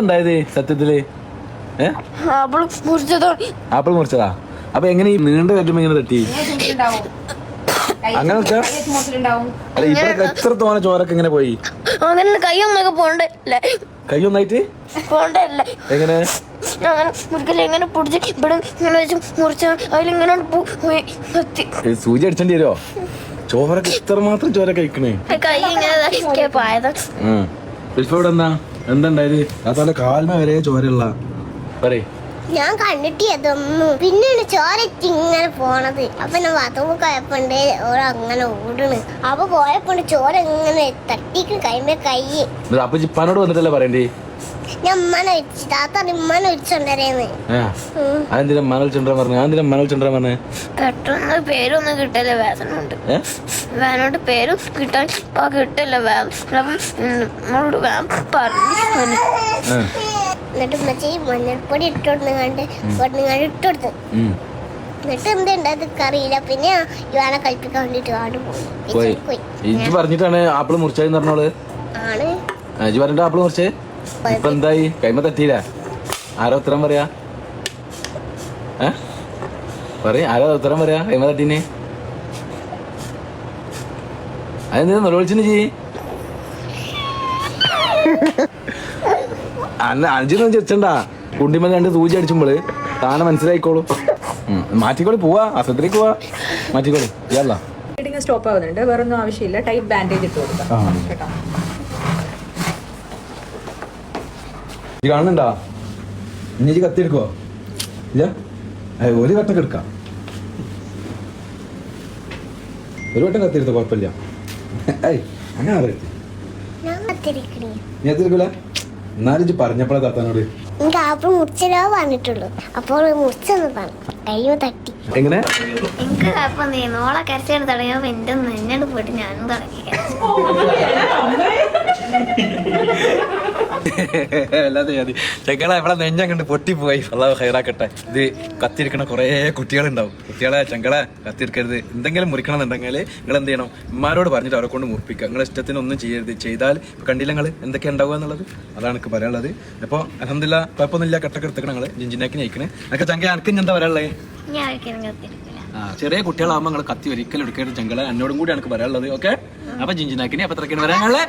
എന്തായത് സത്യത്തില്? ആപ്പിൾ മുറിച്ചതാ? അപ്പൊ എങ്ങനെ ഈ നീണ്ട പറ്റുമ്പോ ഇങ്ങനെ തട്ടി? അങ്ങനെ അല്ല ഇവിടെ എത്ര തോനെ ചോരൊക്കെ ഇങ്ങനെ പോയി? കൈയൊന്നൊക്കെ പോണ്ടല്ലേ? കൈയൊന്നായിട്ട് പോണ്ടല്ലേ? എങ്ങനെ എങ്ങനെ പൊടിച്ച് ഇവിടെ ഇങ്ങനെ വെച്ച് മുറിച്ച അതിലിങ്ങനെ സൂചി അടിച്ചേണ്ടി വരുമോ? ചോരൊക്കെ ഇത്ര മാത്രം ചോര കഴിക്കണേ. കൈ ഇങ്ങനെ പായത്. ഇവിടെ എന്താണ്ടായത്? അതല്ല കാൽമ വരെ ചോരയുള്ള പറയേ. ഞാൻ കണ്ടിട്ട് അതൊന്നും പിന്നെയാണ് ചോര ഇങ്ങനെ പോണത്. അപ്പൊ ഞാൻ ബാത്റൂമിൽ പോയപ്പോണ്ട് അങ്ങനെ ഓടണ്. അപ്പൊ പോയപ്പോണ്ട് ചോര ഇങ്ങനെ തട്ടിക്ക് കൈമേ കൈ. അപ്പൊ ജിപ്പാനോട് വന്നിട്ടല്ലേ പറയണ്ടേ? ഞാൻ ഉമ്മനെ വെച്ച് താത്ത ഉമ്മനെ വിളിച്ചോണ്ടരേന്ന്. അതെന്തിനാ മനൽ ചന്ദ്രൻ പറഞ്ഞു? അതെന്തിനാ മനൽ ചന്ദ്രൻ പറഞ്ഞേ? പെട്ടെന്ന് പേരൊന്നും കിട്ടല്ലേ, വേദനുണ്ട്. വേനോട് പേരും കിട്ടാൻ കിട്ടില്ല. എന്നിട്ട് മച്ചി മഞ്ഞൾപ്പൊടി ഇട്ടോണ്ട് ഇട്ടുകൊടുത്ത്. എന്നിട്ട് എന്തുണ്ട് അറിയില്ല. പിന്നെ ഇവാനെ കളിപ്പിക്കാൻ വേണ്ടിട്ട് ആട് പോയി. ഇജ്ജ് പറഞ്ഞിട്ടാണ് ആപ്പിള് മുറിച്ചതെന്ന് പറഞ്ഞോള് ആണ്. ഇജ്ജ് പറഞ്ഞിട്ട് ആപ്പിള് മുറിച്ചേ. ഇപ്പൊ എന്തായി? കൈമ തട്ടിയില്ല? ആരോ ഉത്തരം പറയാ? പറയും, ആരോ ഉത്തരം പറയാ? കൈമ തട്ടീനെ അതെന്താ നിലവിളിച്ചിന് ചെയ്യ്? അഞ്ചിനൊന്നും ചെച്ചണ്ട. കുണ്ടിമ രണ്ട് സൂചി അടിച്ചുമ്പോള് താനെ മനസ്സിലായിക്കോളൂ. മാറ്റിക്കോളി, പോവാ ആശുപത്രിക്ക് പോവാ, മാറ്റിക്കോളി. ഇല്ല സ്റ്റോപ്പ് ആവുന്നുണ്ട്, വേറൊന്നും ആവശ്യമില്ല. ടൈറ്റ് ബാൻഡേജ് ഇട്ട് കൊടുക്കാം കേട്ടോ. കാണുന്നുണ്ടാ? ഇനി കത്തി എടുക്കുവോ? ഇല്ല, ഒരു വട്ടം എടുക്കാം. ഒരു വട്ടം കത്തി എടുത്തോ, കുഴപ്പമില്ല. അങ്ങനെ അറിയട്ടെ. നീ എത്തിരിക്കൂല? എന്നാലും പറഞ്ഞപ്പോഴാ താത്താനോട് മുറിച്ചല്ലോ പറഞ്ഞിട്ടുള്ളൂ. അപ്പോൾ മുറിച്ചെന്ന് പറഞ്ഞു. കയ്യോ തട്ടി. എങ്ങനെ എനിക്ക് കുഴപ്പം നോളെ കരച്ചാണ് തുടങ്ങിയോ എന്റെ നെഞ്ഞോട് പോയിട്ട് ഞാനും തുടങ്ങി. അല്ലാതെ ചെങ്ങളെ ഇവിടെ നെഞ്ഞങ്ങണ്ട് പൊട്ടിപ്പോയി. അള്ളാഹു ഹൈറാക്കട്ടെ. ഇത് കത്തിരിക്കണ കുറേ കുട്ടികളുണ്ടാവും. കുട്ടികളെ ചെങ്കളെ കത്തിരിക്കരുത്. എന്തെങ്കിലും മുറിക്കണം എന്നുണ്ടെങ്കിൽ നിങ്ങൾ എന്ത് ചെയ്യണം? ഉമ്മാരോട് പറഞ്ഞിട്ട് അവരെ കൊണ്ട് മുറിപ്പിക്കുക. നിങ്ങളെ ഇഷ്ടത്തിന് ഒന്നും ചെയ്യരുത്. ചെയ്താൽ കണ്ടില്ല നിങ്ങൾ എന്തൊക്കെ ഉണ്ടാവുക എന്നുള്ളത്. അതാണ് എനിക്ക് പറയാനുള്ളത്. അപ്പോൾ അൽഹംദുലില്ലാ കുഴപ്പമൊന്നുമില്ല. കട്ടൊക്കെ എടുത്തിക്കണം നിങ്ങൾ ജിഞ്ചിനാക്കി നയിക്കണേ. എന്നൊക്കെ ചങ്ക എനിക്ക് എന്താ പറയാനുള്ളത്? ചെറിയ കുട്ടികളാകുമ്പോൾ നിങ്ങൾ കത്തി ഒരിക്കലും എടുക്കരുത് ചെങ്കളെ. എന്നോടും കൂടി എനിക്ക് പറയാനുള്ളത്. ഓക്കെ, അപ്പൊ ജിഞ്ചിനാക്കിനെ അപ്പൊ എത്രയ്ക്കാണ് വരാനുള്ളത്?